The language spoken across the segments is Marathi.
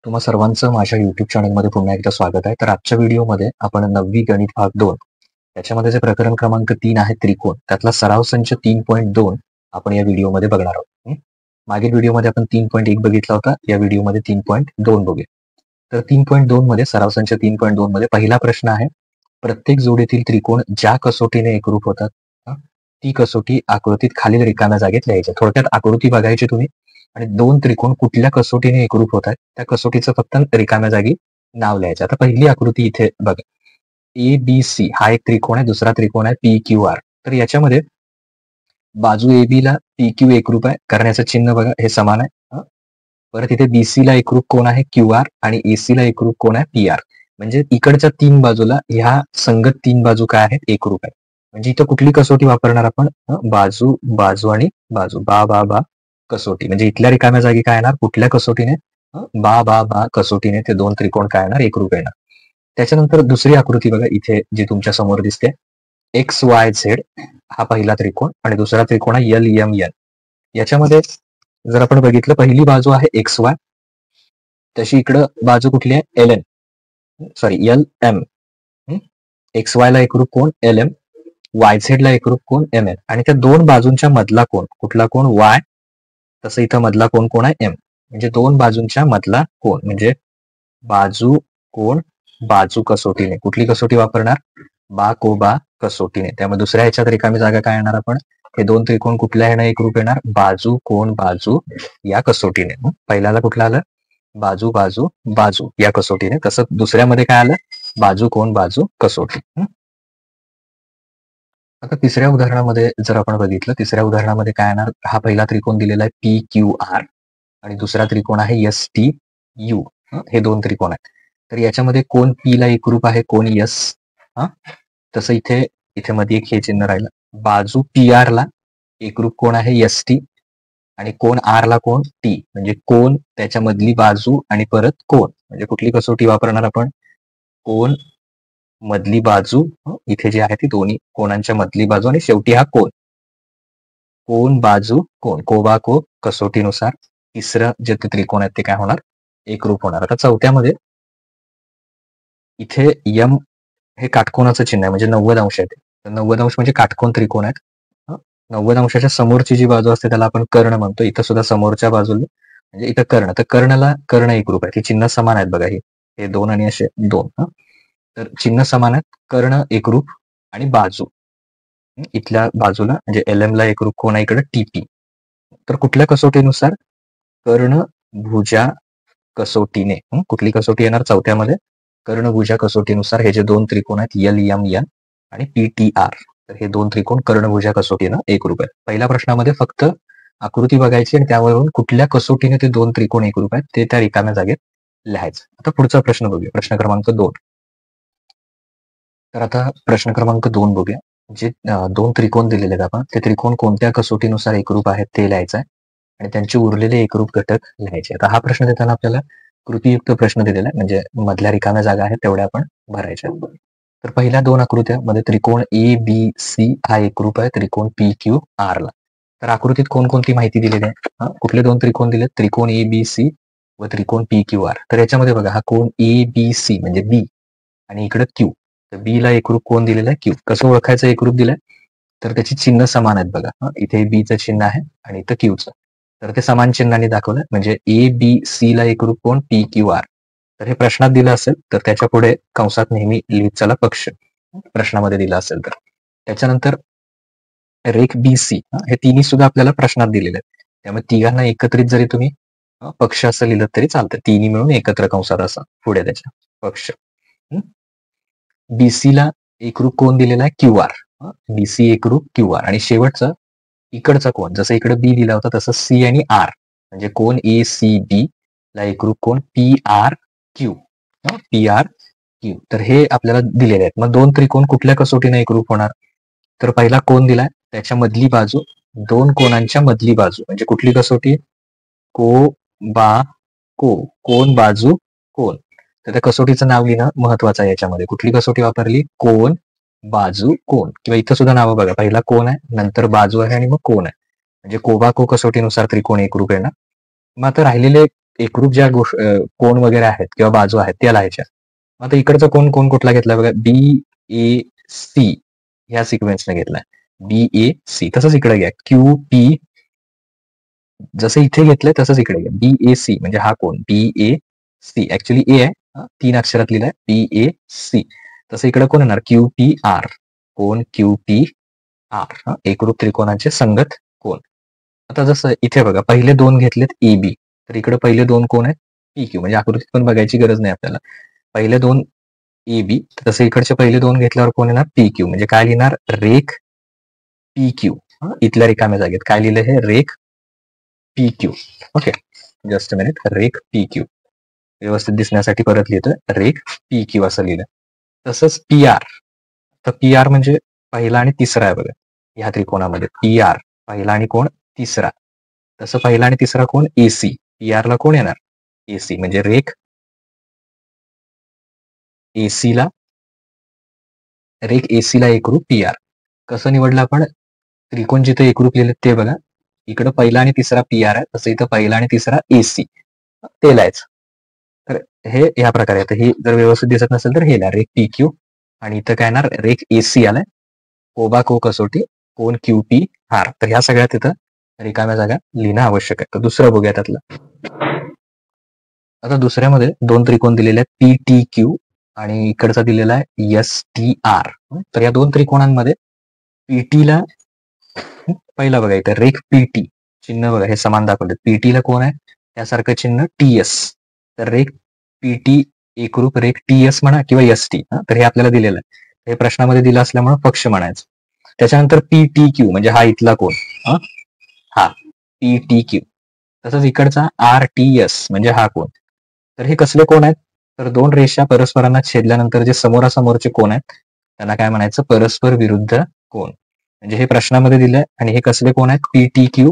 तुम्हा सर्वांचं माझ्या YouTube चॅनलमध्ये पुन्हा एकदा स्वागत आहे. तर आजच्या व्हिडिओमध्ये आपण 9वी गणित भाग 2 त्याच्यामध्ये जे प्रकरण क्रमांक 3 आहे त्रिकोण, त्यातला सराव संच 3.2 आपण या व्हिडिओमध्ये बघणार आहोत. मागील व्हिडिओमध्ये आपण 3.1 बघितला होता. या व्हिडिओमध्ये 3.2 बघूया. तर 3.2 मध्ये सराव संच 3.2 मध्ये पहिला प्रश्न आहे, प्रत्येक जोडीतील त्रिकोण ज्या कसोटीने एकरूप होतात ती कसोटी आकृतीत खालील रिकाम्या जागेत लिहायची. थोडक्यात आकृती बघायची तुम्ही आणि दोन त्रिकोण कुठल्या कसोटीने एकरूप होत आहेत त्या कसोटीचं फक्त रिकाम्या जागी नाव लिहायचं. आता पहिली आकृती इथे बघा, ए बी सी हा एक त्रिकोण आहे, दुसरा त्रिकोण आहे पी क्यू आर. तर याच्यामध्ये बाजू ए बी ला पी क्यू एकरूप आहे, करण्याचं चिन्ह बघा हे समान आहे. परत इथे बीसी ला एकरूप कोण आहे क्यू आर आणि एसी ला एकरूप कोण आहे पी आर. म्हणजे इकडच्या तीन बाजूला ह्या संगत तीन बाजू काय आहेत एकरूप आहे. म्हणजे इथं कुठली कसोटी वापरणार आपण, बाजू बाजू आणि बाजू बा बा बा कसोटी. म्हणजे इथल्या रिकाम्या जागी काय येणार, कुठल्या कसोटीने बा बा बा कसोटीने ते दोन त्रिकोण काय येणार एकरूप येणार. त्याच्यानंतर दुसरी आकृती बघा इथे जी तुमच्या समोर दिसते, एक्स वाय झेड हा पहिला त्रिकोण आणि दुसरा त्रिकोण आहे एल एम एन. याच्यामध्ये जर आपण बघितलं पहिली बाजू आहे एक्स वाय, तशी इकडं बाजू कुठली आहे L N sorry L M. X Y ला एकरूप कोण एल एम, वाय झेड ला एकरूप कोण एम एन आणि त्या दोन बाजूंच्या मधला कोण कुठला कोण वाय, तसं इथं मधला कोण कोण आहे एम. म्हणजे दोन बाजूंच्या मधला कोण म्हणजे बाजू कोण बाजू कसोटीने कुठली कसोटी वापरणार, बा को बा कसोटीने. त्यामुळे दुसऱ्या ह्याच्यात रिकामी जागा काय येणार, आपण हे दोन त्रिकोण कुठल्या ह्यानं एकरूप येणार, बाजू कोण बाजू या कसोटीने. पहिल्याला कुठलं आलं, बाजू बाजू बाजू या कसोटीने. तसं दुसऱ्यामध्ये काय आलं, बाजू कोण बाजू कसोटी. आता तिसऱ्या उदाहरणामध्ये जर आपण बघितलं, तिसऱ्या उदाहरणामध्ये काय येणार, हा पहिला त्रिकोण दिलेला आहे पी क्यू आर आणि दुसरा त्रिकोण आहे एस टी यू. हे दोन त्रिकोण आहेत. तर याच्यामध्ये कोण पी ला एकरूप आहे कोण एस. तसं इथे इथे मध्ये एक हे चिन्ह राहिलं, बाजू पी आर ला एकरूप कोण आहे एस टी आणि कोण आर ला कोण टी. म्हणजे कोण त्याच्या मधली बाजू आणि परत कोण. म्हणजे कुठली कसोटी वापरणार आपण, कोण मधली बाजू, इथे जे आहे ती दोन्ही कोणांच्या मधली बाजू आणि शेवटी हा कोण, कोण बाजू कोण कोबा को कसोटीनुसार तिसरं जे त्रिकोण आहेत ते काय होणार एकरूप होणार. आता चौथ्यामध्ये इथे यम हे काटकोनाचं चिन्ह आहे म्हणजे 90 अंश आहे. तर 90 अंश म्हणजे काटकोन त्रिकोण आहेत. 90 अंशाच्या समोरची जी बाजू असते त्याला आपण कर्ण म्हणतो. इथं सुद्धा समोरच्या बाजूला म्हणजे इथं कर्ण, तर कर्णला कर्ण एकरूप आहे. ती चिन्ह समान आहेत बघा, हे दोन आणि असे दोन. तर चिन्ह समान आहेत, कर्ण एकरूप आणि बाजू इथल्या बाजूला म्हणजे एल एम ला एकरूप कोण आहे इकडे टीपी. तर कुठल्या कसोटीनुसार, कर्ण भुजा कसोटीने. कुठली कसोटी येणार चौथ्यामध्ये, कर्णभुजा कसोटीनुसार हे जे दोन त्रिकोण आहेत एल एम एन आणि पी टी आर, तर हे दोन त्रिकोण कर्णभुजा कसोटीनं एकरूप आहेत. पहिल्या प्रश्नामध्ये फक्त आकृती बघायची आणि त्यावरून कुठल्या कसोटीने ते दोन त्रिकोण एकरूप आहेत ते त्या रिकाम्या जागेत लिहायचं. आता पुढचा प्रश्न बघूया, प्रश्न क्रमांक 2. तर आता प्रश्न क्रमांक 2 बघूया. जे दोन त्रिकोण दिलेले आहेत आपण, ते त्रिकोण कोणत्या कसोटीनुसार एकरूप आहेत ते लिहायचं आहे आणि त्यांचे उरलेले एकरूप घटक लिहायचे. आता हा प्रश्न देताना आपल्याला कृतीयुक्त प्रश्न दिलेला आहे, म्हणजे मधल्या रिकाम्या जागा आहेत तेवढ्या आपण भरायच्या. तर पहिल्या दोन आकृत्यामध्ये त्रिकोण ए बी सी हा एकरूप आहे त्रिकोण पी क्यू आर ला. तर आकृतीत कोणकोणती माहिती दिलेली आहे, कुठले दोन त्रिकोण दिले, त्रिकोण ए बी सी व त्रिकोण पी क्यू आर. तर याच्यामध्ये बघा हा कोण ए बी सी म्हणजे बी आणि इकडे क्यू, तर बी ला एकरूप कोण दिलेला आहे क्यू. कसं ओळखायचं एकरूप दिलंय, तर त्याची चिन्ह समान आहेत बघा. इथे बी चं चिन्ह आहे आणि इथं क्यूचं, तर ते समान चिन्हाने दाखवलं म्हणजे ए बी सी ला एकरूप कोण पी क्यू आर. तर हे प्रश्नात दिलं असेल तर त्याच्या पुढे कंसात नेहमी लिहित चला पक्ष, प्रश्नामध्ये दिलं असेल तर. त्याच्यानंतर रेख बी सी हे तिन्ही सुद्धा आपल्याला प्रश्नात दिलेले आहेत. त्यामुळे तिघांना एकत्रित जरी तुम्ही पक्ष असं लिहिलं तरी चालतं, तिन्ही मिळून एकत्र कंसात असं पुढे त्याच्या पक्ष. बीसी ला एकरूप कोण दिलेला आहे क्यू आर, बीसी एकरूप क्यू आर आणि शेवटचा इकडचा कोण, जसं इकडे बी दिला होता तसं सी आणि आर म्हणजे कोण ए सी बी ला एकरूप कोण P R Q, P R Q. तर हे आपल्याला दिलेले आहेत. मग दोन त्रिकोण कुठल्या कसोटीने एकरूप होणार, तर पहिला कोण दिलाय त्याच्या मधली बाजू, दोन कोणांच्या मधली बाजू म्हणजे कुठली कसोटी, को बा को कोण बाजू कोण. तर त्या कसोटीचं नाव लिहिणं महत्वाचं आहे. याच्यामध्ये कुठली कसोटी वापरली, कोण बाजू कोण. किंवा इथं सुद्धा नावं बघा, पहिला कोण आहे नंतर बाजू आहे आणि मग कोण आहे म्हणजे कोबा को कसोटीनुसार त्रिकोण एकरूप येणार. मग आता राहिलेले एकरूप ज्या कोण वगैरे आहेत किंवा बाजू आहेत त्या लिहायच्या. आता इकडचा कोण कुठला घेतलाय बघा, BAC ह्या सिक्वेन्सने घेतलाय. BAC तसंच इकडे घ्या, QP जसं इथे घेतलंय तसंच इकडे घ्या. BAC म्हणजे हा कोण BAC, ऍक्च्युली ए आहे, 3 अक्षरात लिहिलाय BAC. तसं इकडे कोण येणार QPR, कोण QPR, एकरूप त्रिकोणाचे संगत कोण. आता जसं इथे बघा पहिले 2 घेतलेत AB, तर इकडे पहिले 2 कोण आहेत PQ, म्हणजे आकृतीत पण बघायची गरज नाही आपल्याला. पहिले 2 AB, तसं इकडचे पहिले 2 घेतल्यावर कोण येणार PQ, म्हणजे काय लिहिणार रेख PQ. इथल्या रिकाम्या जागेत काय लिहिलं हे रेख PQ. Okay, just a minute, रेख PQ व्यवस्थित दिसण्यासाठी परत लिहितोय, रेख PQ असं लिहिलं. तसंच PR, तर PR म्हणजे पहिला आणि तिसरा आहे बघा ह्या त्रिकोणामध्ये. PR पहिला आणि कोण तिसरा. तसं पहिला आणि तिसरा कोण AC, PR ला कोण येणार AC, म्हणजे रेख AC ला, रेख AC ला एकरूप PR. कसं निवडलं आपण, त्रिकोण जिथे एकरूप लिहिले ते बघा, इकडं पहिला आणि तिसरा PR आहे, तसं इथं पहिला आणि तिसरा AC ते लिहायचं. तर हे या प्रकारे आता हे जर व्यवस्थित दिसत नसेल तर हे लिहा रेख PQ, आणि इथं काय येणार रेख AC आलाय, कोबा को कसोटी कोण QPR. तर ह्या सगळ्या तिथं रिकाम्या जागा लिहिणं आवश्यक आहे. तर दुसरं बघूया त्यातलं. आता दुसऱ्यामध्ये 2 त्रिकोण दिलेले आहेत PTQ आणि इकडचा दिलेला आहे STR. तर या 2 त्रिकोणांमध्ये PT ला पहिला बघा इथं रेख PT चिन्ह बघा हे समान दाखवले. PT ला कोण आहे त्यासारखं चिन्ह TS, तर रेख PT एकरूप रेख TS म्हणा किंवा ST. तर हे आपल्याला दिलेलं आहे, हे प्रश्नामध्ये दिलं असल्यामुळे पक्ष म्हणायचं. त्याच्यानंतर PTQ म्हणजे हा इथला कोण, हा PTQ. तसंच इकडचा RTS म्हणजे हा कोण. तर हे कसले कोण आहेत, तर 2 रेषा परस्परांना छेदल्यानंतर जे समोरासमोरचे कोण आहेत त्यांना काय म्हणायचं परस्पर विरुद्ध कोण. म्हणजे हे प्रश्नामध्ये दिलंय, आणि हे कसले कोण आहेत PTQ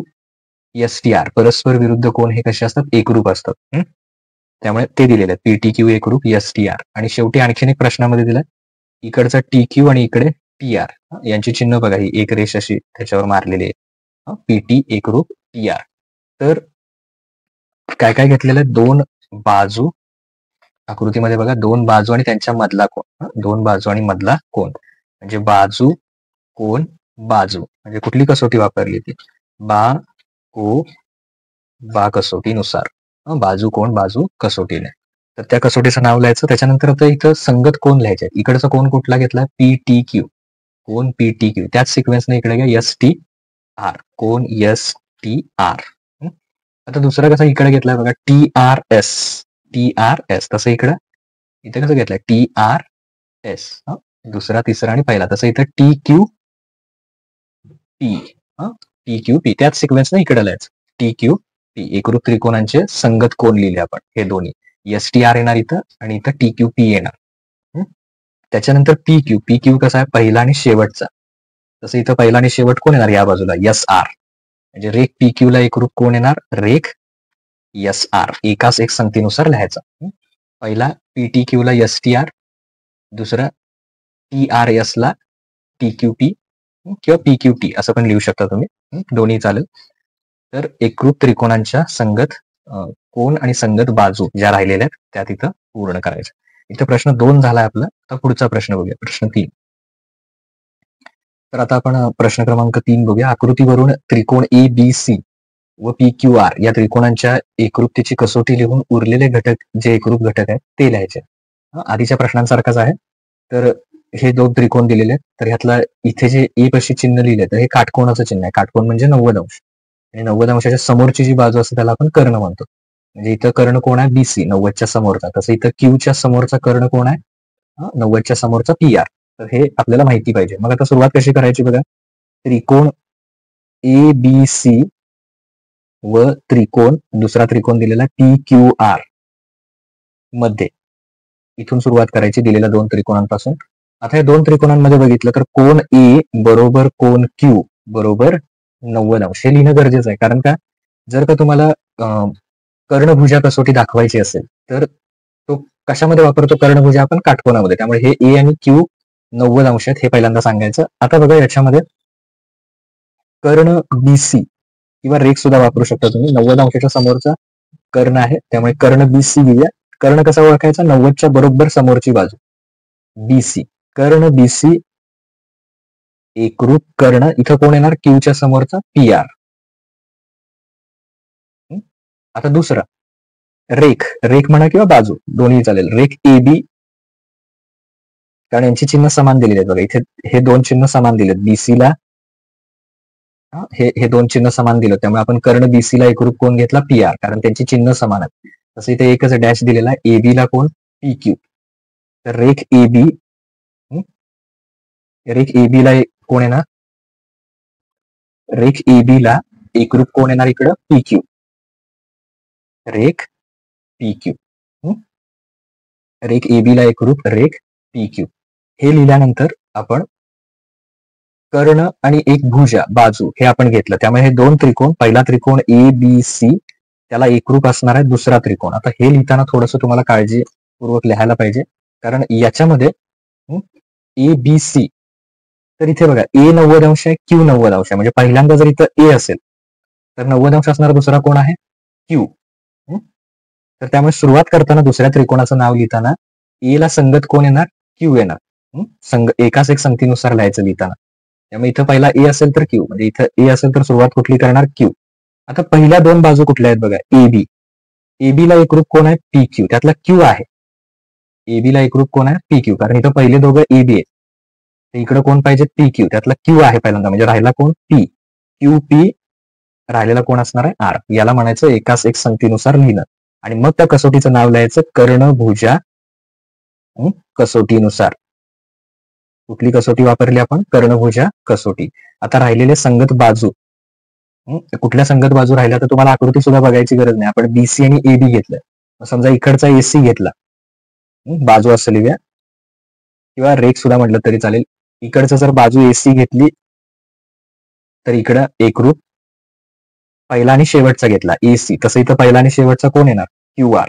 STR, परस्पर विरुद्ध कोण हे कसे असतात एकरूप असतात. त्यामुळे ते दिलेले आहेत PTQ एकरूप STR. आणि शेवटी आणखीन एक प्रश्नामध्ये दिलाय, इकडचा TQ आणि इकडे TR यांची चिन्ह बघा, ही एक रेष अशी त्याच्यावर मारलेली आहे, PT एकरूप TR. तर काय काय घेतलेलं आहे, 2 बाजू आकृतीमध्ये बघा, 2 बाजू आणि त्यांच्या मधला कोण, 2 बाजू आणि मधला कोण, म्हणजे बाजू कोण बाजू, म्हणजे कुठली कसोटी वापरली ती बा कसोटीनुसार, बाजू कोण बाजू कसोटीने. तर त्या कसोटीचं नाव लिहायचं. त्याच्यानंतर आता इथं संगत कोण लिहायचे, इकडचा कोण कुठला घेतला PTQ, कोण PTQ, त्याच सिक्वेन्सने इकडे घ्या STR, कोण STR. आता दुसरा कसा इकडे घेतलाय बघा TRS, तसं इकडं इथे कसं घेतलंय TRS, दुसरा तिसरा आणि पहिला. तसं इथं TQP त्याच सिक्वेन्सने इकडे लिहायचं TQP. एकरूप त्रिकोणांचे संगत कोण लिहिले आपण हे दोन्ही, STR येणार इथं आणि इथं TQP येणार. त्याच्यानंतर PQ कसा आहे पहिला आणि शेवटचा, तसं इथं पहिला आणि शेवट कोण येणार या बाजूला SR, म्हणजे रेख PQ ला एकरूप कोण येणार रेख SR. एकाच एक संगतीनुसार लिहायचा. पहिला PTQ ला STR, दुसरा TRS ला TQP किंवा PQT असं पण लिहू शकता तुम्ही, दोन्ही चालेल. तर एकरूप त्रिकोणांच्या संगत कोण आणि संगत बाजू ज्या राहिलेल्या आहेत त्या तिथं पूर्ण करायच्या. इथं प्रश्न 2 झालाय आपला. आता पुढचा प्रश्न बघूया, प्रश्न 3. तर आता आपण प्रश्न क्रमांक 3 बघूया. आकृतीवरून त्रिकोण ABC व PQR या त्रिकोणांच्या एकरूपतेची कसोटी लिहून उरलेले घटक जे एकरूप घटक आहेत ते लिहायचे. आधीच्या प्रश्नांसारखाच आहे. तर हे 2 त्रिकोण दिलेले आहेत, तर ह्यातला इथे जे ए पाशी चिन्ह लिहिले तर हे काटकोणाचं चिन्ह आहे. काटकोण म्हणजे 90 अंश, आणि 90 अंशाच्या समोरची जी बाजू असते त्याला आपण कर्ण म्हणतो. म्हणजे इथं कर्ण कोण आहे BC 90च्या समोरचा, तसं इथं Qच्या समोरचा कर्ण कोण आहे 90च्या समोरचा PR. तर हे आपल्याला माहिती पाहिजे. मग आता सुरुवात कशी करायची बघा, त्रिकोण ABC व त्रिकोण दुसरा त्रिकोण दिलेला PQR मध्ये इथून सुरुवात करायची दिलेल्या 2 त्रिकोणांपासून. आता या 2 त्रिकोणांमध्ये बघितलं तर कोण A बरोबर कोण Q बरोबर 90 अंश हे लिहिणं गरजेचं आहे. कारण का जर का तुम्हाला कर्णभुजा कसोटी दाखवायची असेल तर तो कशामध्ये वापरतो कर्णभुजा आपण काटकोणामध्ये. त्यामुळे हे A आणि Q 90 अंश आहेत हे पहिल्यांदा सांगायचं. आता बघा याच्यामध्ये कर्ण BC किंवा रेख सुद्धा वापरू शकता तुम्ही. 90 अंशाच्या समोरचा कर्ण आहे, त्यामुळे कर्ण BC लिहूया. कर्ण कसा ओळखायचा? 90च्या बरोबर समोरची बाजू BC. कर्ण BC एकरूप कर्ण. इथं कोण येणार? क्यूच्या समोरचा PR. आता दुसरा रेख. रेख म्हणा किंवा बाजू दोन्ही चालेल. रेख AB, कारण यांची चिन्ह समान दिलेली आहेत बघा. इथे हे दोन चिन्ह समान दिलेत. BC ला हे दोन चिन्ह समान दिलं, त्यामुळे आपण कर्ण BC ला एकरूप कोण घेतला? PR, कारण त्यांची चिन्ह समान आहेत. तसं इथे एकच डॅश दिलेला आहे. AB ला कोण? PQ. तर रेख AB, रेख AB ला कोण येणार? रेख AB ला एकरूप कोण येणार इकडं? PQ. रेख PQ. रेख AB ला एकरूप रेख PQ. हे लिहिल्यानंतर आपण कर्ण आणि एक भुजा बाजू हे आपण घेतलं, त्यामुळे हे दोन त्रिकोण, पहिला त्रिकोण ABC त्याला एकरूप असणार आहे दुसरा त्रिकोण. आता हे लिहिताना थोडंसं तुम्हाला काळजीपूर्वक लिहायला पाहिजे, कारण याच्यामध्ये ABC, तर इथे बघा A 90 अंश आहे, Q 90 अंश आहे. म्हणजे पहिल्यांदा जर इथं A असेल तर 90 अंश असणारा दुसरा कोण आहे? Q. तर त्यामुळे सुरुवात करताना दुसऱ्या त्रिकोणाचं नाव लिहिताना A ला संगत कोण येणार? Q येणार. एकाच एक संगतीनुसार लिहायचं लिहिताना. त्यामुळे इथं पहिला A असेल तर Q, म्हणजे इथं A असेल तर सुरुवात कुठली करणार? Q. आता पहिल्या दोन बाजू कुठल्या आहेत बघा? AB. AB ला एकरूप कोण आहे? PQ. त्यातला Q आहे. AB ला एकरूप कोण आहे? PQ, कारण इथं पहिले दोघं AB आहेत. इकडे कोण पाहिजे? PQ. त्यातला Q आहे पहिल्यांदा, म्हणजे राहिला कोण? P. QP राहिलेला कोण असणार आहे? R. याला म्हणायचं एकाच एक संगतीनुसार लिहिणं. आणि मग त्या कसोटीचं नाव लिहायचं कर्णभुजा कसोटीनुसार. कुठली कसोटी वापरली आपण? कर्णभुजा कसोटी. आता राहिलेले संगत बाजू, कुठल्या संगत बाजू राहिल्या तर तुम्हाला आकृती सुद्धा बघायची गरज नाही. आपण BC आणि AB घेतलं, समजा इकडचा AC घेतला, बाजू असं लिहूया, किंवा रेख सुद्धा म्हटलं तरी चालेल. इकडचं जर बाजू AC घेतली तर इकडं एकरूप पहिला आणि शेवटचा घेतला AC, तसं इथं पहिला आणि शेवटचा कोण येणार? QR.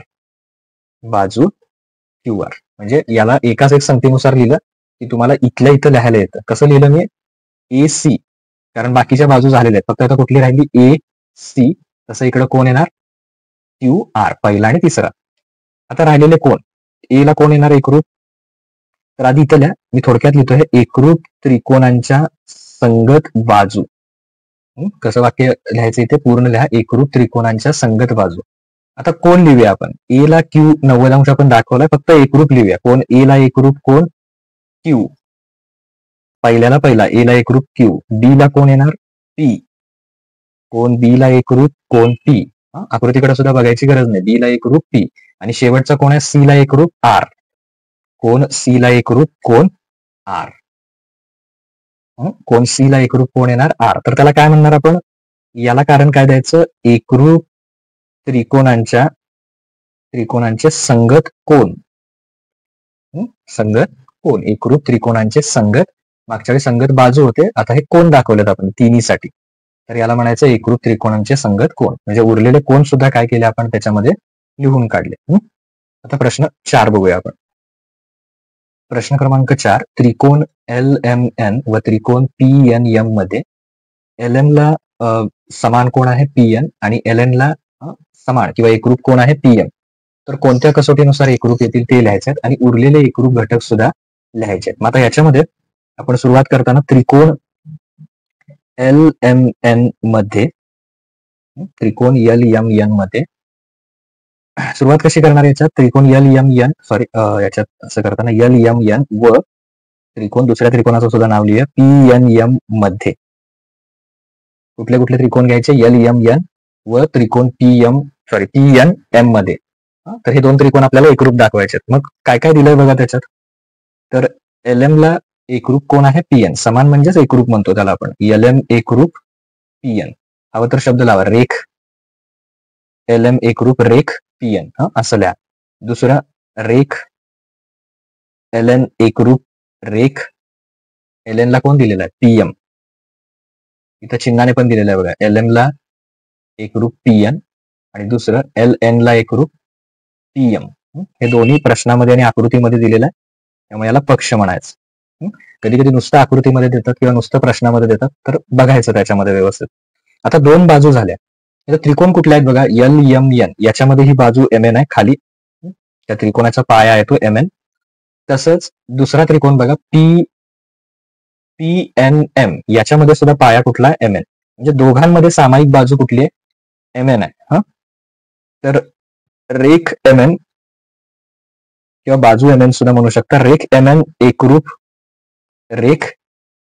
बाजू QR. म्हणजे याला एकाच एक संगतीनुसार लिहिलं की तुम्हाला इथल्या इथं लिहायला येतं. कसं लिहिलं मी? AC, कारण बाकीच्या बाजू झालेल्या आहेत, फक्त आता कुठली राहिली? AC. तसं इकडं कोण येणार? QR, पहिला आणि तिसरा. आता राहिलेले कोण? A ला कोण येणार एकरूप? तर आधी इथं लिहा, मी थोडक्यात लिहितो. हे एकरूप त्रिकोणांच्या संगत बाजू. कसं वाक्य लिहायचं इथे? पूर्ण लिहा. एकरूप त्रिकोणांच्या संगत बाजू. आता कोण लिहूया आपण? A ला Q 90 अंश आपण दाखवलाय, फक्त एकरूप लिहूया. कोण A ला एकरूप? कोण? Q. पहिल्याला पहिला A ला एकरूप Q. B ला कोण येणार? P. कोण B ला एकरूप? कोण P. आकृतीकडे सुद्धा बघायची गरज नाही. B ला एकरूप P. आणि शेवटचा कोण आहे? C ला एकरूप R. कोण C ला एकरूप? कोण R. कोण C ला एकरूप कोण येणार? R. तर त्याला काय म्हणणार आपण? याला कारण काय द्यायचं? एकरूप त्रिकोणांचे संगत कोण. संगत कोण, एकरूप त्रिकोणांचे संगत. मागच्या वेळी संगत बाजू होते, आता हे कोण दाखवलेत आपण तिन्हीसाठी. तर याला म्हणायचं एकरूप त्रिकोणांचे संगत कोण. म्हणजे उरलेले कोण सुद्धा काय केले आपण? त्याच्यामध्ये लिहून काढले. आता प्रश्न 4 बघूया आपण. प्रश्न क्रमांक 4. त्रिकोण LMN व त्रिकोण PNM मध्ये LM ला समान कोण आहे? PN, आणि LN ला समान किंवा एकरूप कोण आहे? PM. तर कोणत्या कसोटीनुसार एकरूप येतील ते लिहायचे आहेत, आणि उरलेले एकरूप घटक सुद्धा लिहायचे आहेत. मग आता याच्यामध्ये आपण सुरुवात करताना त्रिकोण LMN मध्ये, त्रिकोण LMN मध्ये सुरुवात कशी करणार? याच्यात त्रिकोण LMN, सॉरी, याच्यात असं करताना LMN व त्रिकोण, दुसऱ्या त्रिकोणाचं सुद्धा नाव लिहूया, PNM मध्ये. कुठले कुठले त्रिकोण घ्यायचे? LMN व त्रिकोण PNM मध्ये. तर हे दोन त्रिकोण आपल्याला एकरूप दाखवायचे. मग काय काय दिलंय बघा त्याच्यात. तर LM ला एकरूप कोण आहे? PN. समान म्हणजेच एकरूप म्हणतो त्याला आपण. LM एकरूप PN. हवं तर शब्द लावा, रेख. LM एकरूप रेख PN, असं लिहा. दुसरं रेख LN एकरूप रेख. LN ला कोण दिलेला आहे? PM. इथं चिन्हाने पण दिलेलं आहे बघा. LM ला एकरूप PN, आणि दुसरं LN ला एकरूप PM. हे दोन्ही प्रश्नामध्ये आणि आकृतीमध्ये दिलेलं आहे, त्यामुळे याला पक्ष म्हणायचं. कधी कधी नुसतं आकृतीमध्ये देतात किंवा नुसतं प्रश्नामध्ये देतात, तर बघायचं त्याच्यामध्ये व्यवस्थित. आता दोन बाजू झाल्या. आता त्रिकोण कुठले आहेत बघा, एल एम एन, याच्यामध्ये ही बाजू एम एन आहे खाली, त्या त्रिकोणाचा पाया आहे तो एम एन. तसंच दुसरा त्रिकोण बघा पी पी एन एम, याच्यामध्ये सुद्धा पाया कुठला आहे, एम एन. म्हणजे दोघांमध्ये सामायिक बाजू कुठली आहे, एम एन आहे. तर रेख एम एन किंवा बाजू एम एन सुद्धा म्हणू शकता. रेख एम एन एकरूप रेख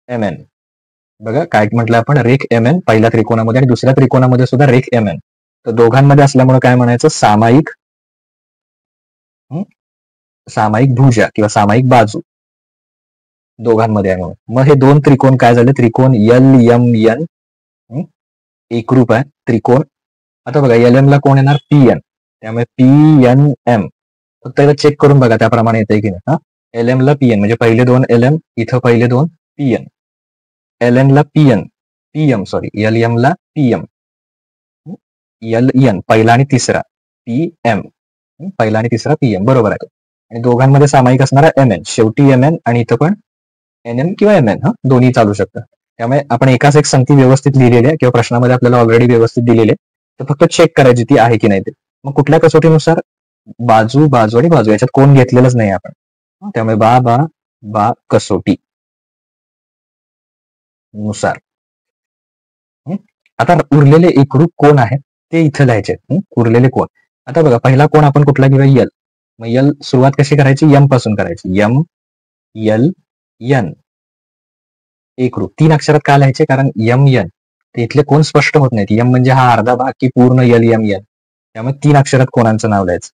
एम एन. बघा काय म्हटलं आपण, रेख एम एन पहिल्या त्रिकोणामध्ये आणि दुसऱ्या त्रिकोणामध्ये सुद्धा रेख एम एन. तर दोघांमध्ये असल्यामुळे काय म्हणायचं, सामायिक सामायिक भुजा किंवा सामायिक बाजू दोघांमध्ये आहे म्हणून. मग हे दोन त्रिकोण काय झाले, त्रिकोण एल एम एन एकरूप आहे त्रिकोण. आता बघा एल एम ला कोण येणार, पी एन, त्यामुळे पी एन एम. फक्त एकदा चेक करून बघा त्याप्रमाणे येते की नाही. एल एम ला पी एन म्हणजे पहिले दोन एल एम, इथं पहिले दोन पी एन. एल एन ला P N, P M sorry, L M ला पी एम, एल एन पहिला आणि तिसरा, पी एम पहिला आणि तिसरा पी एम, बरोबर आहे. आणि दोघांमध्ये सामायिक असणारा एम एन, शेवटी एम एन आणि इथं पण एन एम किंवा एम एन, दोन्ही चालू शकतं. त्यामुळे आपण एकाच एक संगती व्यवस्थित लिहिलेली आहे किंवा प्रश्नामध्ये आपल्याला ऑलरेडी व्यवस्थित दिलेले, तर फक्त चेक करायची ती आहे की नाही ते. मग कुठल्या कसोटीनुसार, बाजू बाजू आणि बाजू याच्यात कोण घेतलेलंच नाही आपण, त्यामुळे बा बा बा कसोटी नुसार. आता उरलेले एकरूप कोण आहे ते इथं लिहायचे. उरलेले कोण, आता बघा पहिला कोण आपण कुठला घेऊया, यल. मग यल सुरुवात कशी करायची, यम पासून करायची. यम यल यन एकरूप. 3 अक्षरात का लिहायचे, कारण यम यन ते इथले कोण स्पष्ट होत नाहीत. यम म्हणजे हा अर्धा भाग की पूर्ण यल यम यन, त्यामुळे 3 अक्षरात कोणाचं नाव लिहायचं.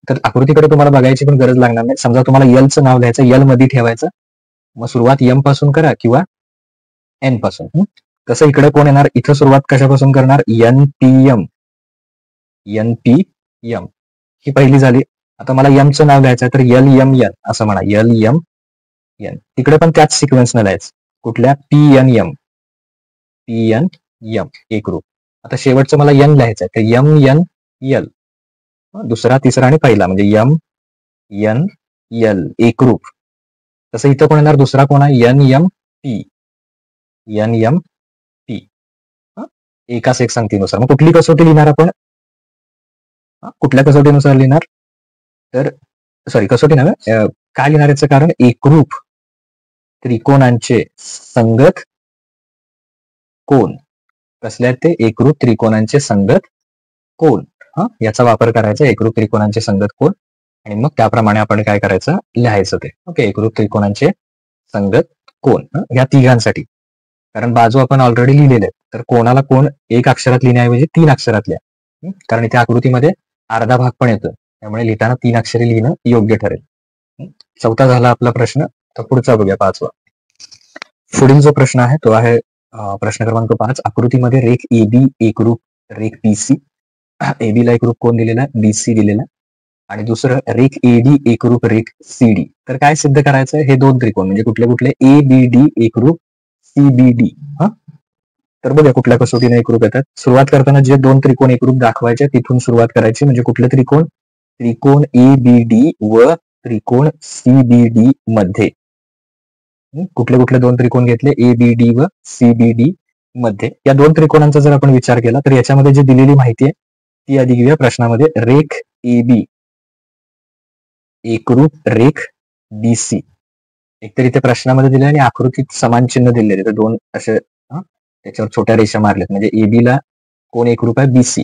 तर आकृतीकडे तुम्हाला बघायची पण गरज लागणार नाही. समजा तुम्हाला यलचं नाव लिहायचं, यल मध्ये ठेवायचं, मग सुरुवात यम पासून करा किंवा एन पासून. तसं इकडे कोण येणार, इथं सुरुवात कशापासून करणार, N P M, N P M ही पहिली झाली. आता मला यमचं नाव लिहायचं तर यल एम एन असं म्हणा, यल एम एन. तिकडे पण त्याच सिक्वेन्सनं लिहायचं, कुठल्या, P N M, P N M एकरूप. आता शेवटचं मला एन लिहायचं आहे, तर यम एन यल, दुसरा तिसरा आणि पहिला म्हणजे यम एन यल एकरूप. तसं इथं कोण येणार, दुसरा कोण आहे, N M P, N M P, एकाच एक संगतीनुसार. मग कुठली कसोटी लिहिणार आपण, कुठल्या कसोटीनुसार लिहिणार, तर सॉरी कसोटी नव्हे, काय लिहिणार याचं कारण, एकरूप त्रिकोणांचे संगत कोण. कसले आहेत ते, एकरूप त्रिकोणांचे संगत कोण, याचा वापर करायचा, एकरूप त्रिकोणांचे संगत कोण. आणि मग त्याप्रमाणे आपण काय करायचं, लिहायचं ते. ओके, एकरूप त्रिकोणांचे संगत कोण, या तिघांसाठी. कारण बाजू आपण ऑलरेडी लिहिलेले आहेत, तर कोणाला कोण 1 अक्षरात लिहिण्याऐवजी 3 अक्षरात लिहा, कारण इथे आकृतीमध्ये अर्धा भाग पण येतो, त्यामुळे लिहिताना 3 अक्षरे लिहिणं योग्य ठरेल. चौथा झाला आपला प्रश्न. तर पुढचा बघूया, 5वा. पुढील जो प्रश्न आहे तो आहे प्रश्न क्रमांक 5. आकृतीमध्ये रेख एबी एकरूप रेख बीसी, एबी ला एकरूप कोण दिलेला आहे, बीसी दिलेला, आणि दुसरं रेख एडी एकरूप रेख सीडी. तर काय सिद्ध करायचं, हे दोन त्रिकोण म्हणजे कुठले कुठले, ए बी डी एकरूप सीबीडी. तर बघा कुठल्या कसोटीने एकरूप येतात. सुरुवात करताना जे दोन त्रिकोण एकरूप दाखवायचे तिथून सुरुवात करायची. म्हणजे कुठले त्रिकोण, त्रिकोण ए बी डी व त्रिकोण सीबीडी मध्ये. कुठले कुठले दोन त्रिकोण घेतले, ए बी डी व सीबीडी मध्ये. या दोन त्रिकोणांचा जर आपण विचार केला तर याच्यामध्ये जी दिलेली माहिती आहे ती आधी घेऊया प्रश्नामध्ये. रेख ए बी एकरूप रेख बीसी, एकतर इथे प्रश्नामध्ये दिले आणि आकृतीत समान चिन्ह दिलेले, तर दोन असे त्याच्यावर छोट्या रेषा मारल्यात. म्हणजे एबी ला कोण एकरूप आहे, बीसी.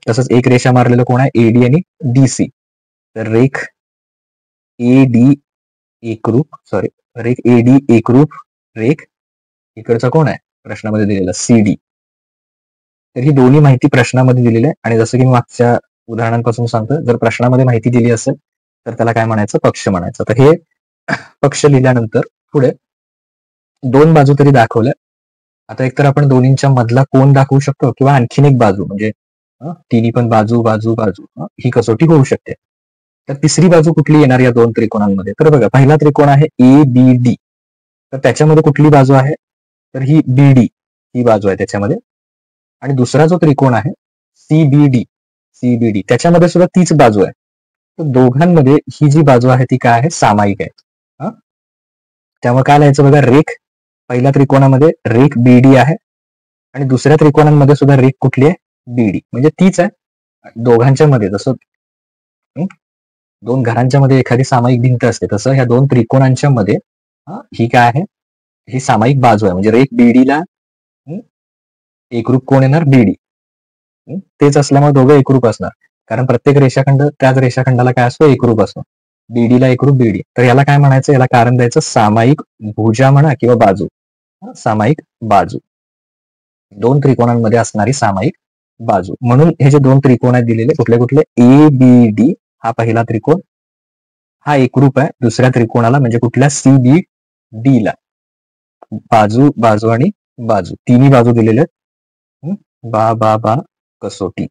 तसंच एक रेषा मारलेलं कोण आहे, एडी आणि डीसी. तर रेख ए डी एकरूप, सॉरी रेख एडी एकरूप रेख इकडचा कोण आहे प्रश्नामध्ये दिलेला, सीडी. तर ही दोन्ही माहिती प्रश्नामध्ये दिलेली आहे. आणि जसं की मी मागच्या उदाहरणांपासून सांगतो, जर प्रश्नामध्ये माहिती दिली असेल तर त्याला काय म्हणायचं, पक्ष म्हणायचं. तर हे पक्ष लिहिल्यानंतर पुढे दोन बाजू तरी दाखवल्या. आता एकतर आपण दोन्हींच्या मधला कोण दाखवू शकतो किंवा आणखीन एक बाजू, म्हणजे तिन्ही पण बाजू बाजू बाजू ही कसोटी होऊ शकते. तर तिसरी बाजू कुठली येणार या दोन त्रिकोणांमध्ये, तर बघा पहिला त्रिकोण आहे ए बी डी, तर त्याच्यामध्ये कुठली बाजू आहे, तर ही बीडी ही बाजू आहे त्याच्यामध्ये. आणि दुसरा जो त्रिकोण आहे सीबीडी, सीबीडी त्याच्यामध्ये सुद्धा तीच बाजू आहे. तर दोघांमध्ये ही जी बाजू आहे ती काय आहे, सामायिक आहे. त्यामुळे काय लिहायचं बघा, रेख पहिल्या त्रिकोणामध्ये रेख बीडी आहे आणि दुसऱ्या त्रिकोणांमध्ये सुद्धा रेख कुठली आहे, बीडी म्हणजे तीच आहे दोघांच्या मध्ये. जसं दोन घरांच्या मध्ये एखादी सामायिक भिंत असते तसं ह्या दोन त्रिकोणांच्या मध्ये ही काय आहे, ही सामायिक बाजू आहे. म्हणजे रेख बीडीला एकरूप कोण येणार, बीडी. तेच असल्यामुळे दोघं एकरूप असणार, कारण प्रत्येक रेषाखंड त्याच रेषाखंडाला काय असतो, एकरूप असतो. बीडीला एकरूप बीडी. तर याला काय म्हणायचं, याला कारण द्यायचं सामायिक भुजा म्हणा किंवा बाजू. सामायिक बाजू, दोन त्रिकोणांमध्ये असणारी सामायिक बाजू. म्हणून हे जे दोन त्रिकोण आहेत दिलेले कुठले कुठले, ए बी डी हा पहिला त्रिकोण हा एकरूप आहे दुसऱ्या त्रिकोणाला, म्हणजे कुठल्या, सी बी डी ला. बाजू बाजू आणि बाजू तिन्ही बाजू दिलेले आहेत बा बा बा कसोटी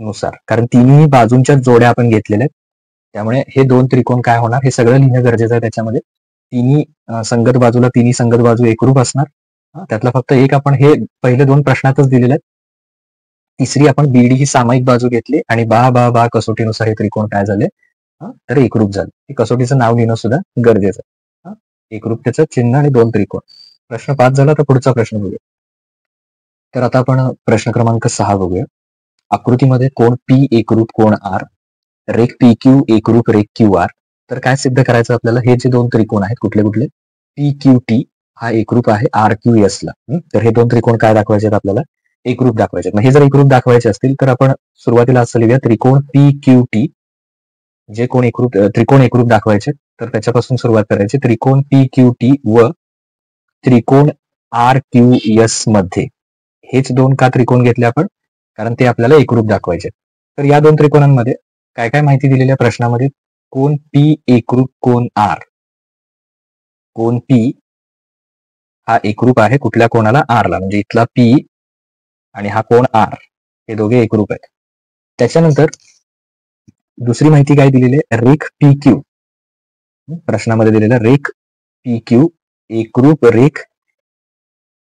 नुसार, कारण तिन्ही बाजूंच्या जोड्या आपण घेतलेल्या आहेत. त्यामुळे हे दोन त्रिकोण काय होणार हे सगळं लिहिणं गरजेचं आहे. त्याच्यामध्ये तिन्ही संगत बाजूला तिन्ही संगत बाजू एकरूप असणार. त्यातला फक्त एक आपण हे पहिले दोन प्रश्नातच दिलेले आहेत. तिसरी आपण बीडी ही सामायिक बाजू घेतली आणि बा बा बा कसोटीनुसार हे त्रिकोण काय झाले तर एकरूप झाले. हे कसोटीचं नाव लिहिणं सुद्धा गरजेचं आहे. एकरूपतेचं चिन्ह आणि दोन त्रिकोण. प्रश्न 5 झाला. तर पुढचा प्रश्न बघूया. तर आता आपण प्रश्न क्रमांक 6 बघूया. आकृतीमध्ये कोण पी एकरूप कोण आर, रेख पी क्यू एकरूप रेख क्यू आर. तर काय सिद्ध करायचं आपल्याला, हे जे दोन त्रिकोण आहेत कुठले कुठले, पी क्यू टी हा एकरूप आहे आर क्यू एस ला. तर हे दोन त्रिकोण काय दाखवायचे आहेत आपल्याला, एकरूप दाखवायचे. मग हे जर एकरूप दाखवायचे असतील तर आपण सुरुवातीला असं लिहूया, त्रिकोण पी क्यू टी जे कोण एकरूप त्रिकोण एकरूप दाखवायचे तर त्याच्यापासून सुरुवात करायची. त्रिकोण पी क्यू टी व त्रिकोण आर क्यू एस मध्ये हेच दोन का त्रिकोण घेतले आपण, कारण ते आपल्याला एकरूप दाखवायचे. तर या दोन त्रिकोणांमध्ये काय काय माहिती दिलेल्या प्रश्नामध्ये, कोण पी एकरूप कोण आर. कोण पी हा एकरूप आहे कुठल्या कोणाला, आरला. म्हणजे इथला पी आणि हा कोण आर हे दोघे एकरूप आहेत. त्याच्यानंतर दुसरी माहिती काय दिलेली आहे, रेख पी क्यू. प्रश्नामध्ये दिलेलं रेख पी क्यू एकरूप रेख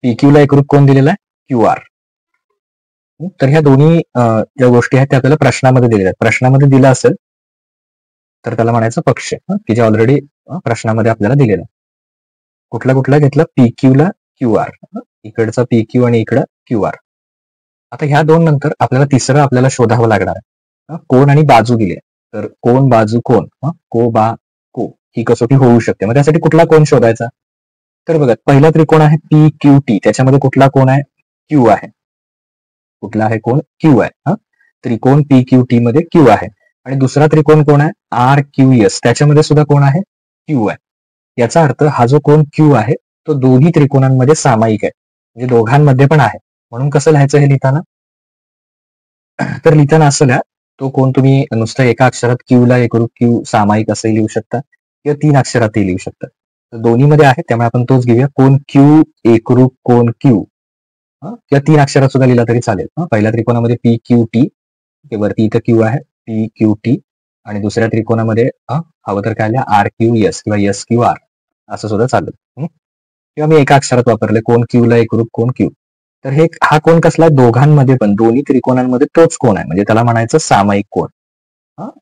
पी क्यू ला एकरूप कोण दिलेला आहे, क्यू आर. तर ह्या दोन्ही ज्या गोष्टी आहेत त्या आपल्याला प्रश्नामध्ये दिलेल्या आहेत. प्रश्नामध्ये दिलं असेल तर त्याला म्हणायचं पक्ष, की जे ऑलरेडी प्रश्नामध्ये आपल्याला दिलेलं. कुठला कुठला घेतला, पी क्यू ला क्यू आर. इकडचा पी क्यू आणि इकडं क्यू आर. आता ह्या दोन नंतर आपल्याला तिसरं आपल्याला शोधावं लागणार आहे. कोण आणि बाजू दिले, तर कोण बाजू कोण, को बा को ही कसोटी होऊ शकते. मग त्यासाठी कुठला कोण शोधायचा, तर बघा पहिला त्रिकोण आहे पी क्यू टी, त्याच्यामध्ये कुठला कोण आहे, क्यू आहे. कुठला आहे कोण, क्यू आहे. त्रिकोण पी क्यू टी मध्ये क्यू आहे. आणि दुसरा त्रिकोण कोण आहे, आर क्यू एस, त्याच्यामध्ये सुद्धा कोण आहे, क्यू आहे. याचा अर्थ हा जो कोण क्यू आहे तो दोन्ही त्रिकोणांमध्ये सामायिक आहे, म्हणजे दोघांमध्ये पण आहे. म्हणून कसं लिहायचं हे लिहिताना, तर लिहिताना असं लिहा, तो कोण तुम्ही नुसतं एका अक्षरात क्यू ला एकरूप क्यू सामायिक असंही लिहू शकता किंवा 3 अक्षरातही लिहू शकता. तर दोन्हीमध्ये आहे त्यामुळे आपण तोच घेऊया, कोण क्यू एकरूप कोण क्यू, किंवा 3 अक्षरात सुद्धा लिहिला तरी चालेल. पहिल्या त्रिकोणामध्ये पी क्यू टी, वरती इथं क्यू आहे पी क्यू टी, आणि दुसऱ्या त्रिकोणामध्ये हवं तर काय लिहा, आर क्यू एस किंवा एस क्यू आर असं सुद्धा चालेल. किंवा मी एका अक्षरात वापरले, कोण क्यू ला एकरूप कोण क्यू. तर हे हा कोण कसला, दोघांमध्ये पण दोन्ही त्रिकोणांमध्ये तोच कोण आहे, म्हणजे त्याला म्हणायचं सामायिक कोण.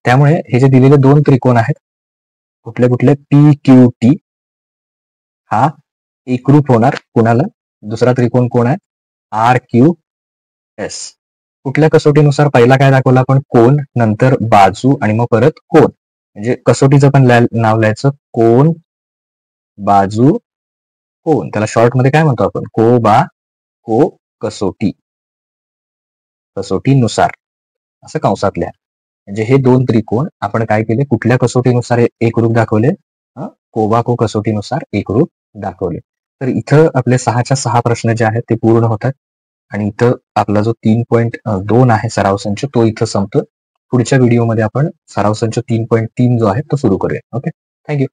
त्यामुळे हे जे दिलेले दोन त्रिकोण आहेत कुठले कुठले, पी क्यू टी हा एकरूप होणार कोणाला, दुसरा त्रिकोण कोण आहे, आर क्यू एस. कुठल्या कसोटीनुसार, पहिला काय दाखवला आपण, कोण, नंतर बाजू आणि मग परत कोण. म्हणजे कसोटीचं पण नाव लिहायचं, कोण बाजू कोण. त्याला शॉर्ट मध्ये काय म्हणतो आपण, को बा को कसोटी, कसोटीनुसार असं कंसात लिहा. म्हणजे हे दोन त्रिकोण आपण काय केले, कुठल्या कसोटीनुसार एकरूप दाखवले, कोबा को कसोटीनुसार एकरूप दाखवले. तर इथं आपले 6च्या 6 प्रश्न जे आहेत ते पूर्ण होतात. आणि इथं आपला जो 3.2 आहे सराव संच तो इथं संपतो. पुढच्या व्हिडिओमध्ये आपण सराव संच 3.3 जो आहे तो सुरू करूया. Okay, thank you.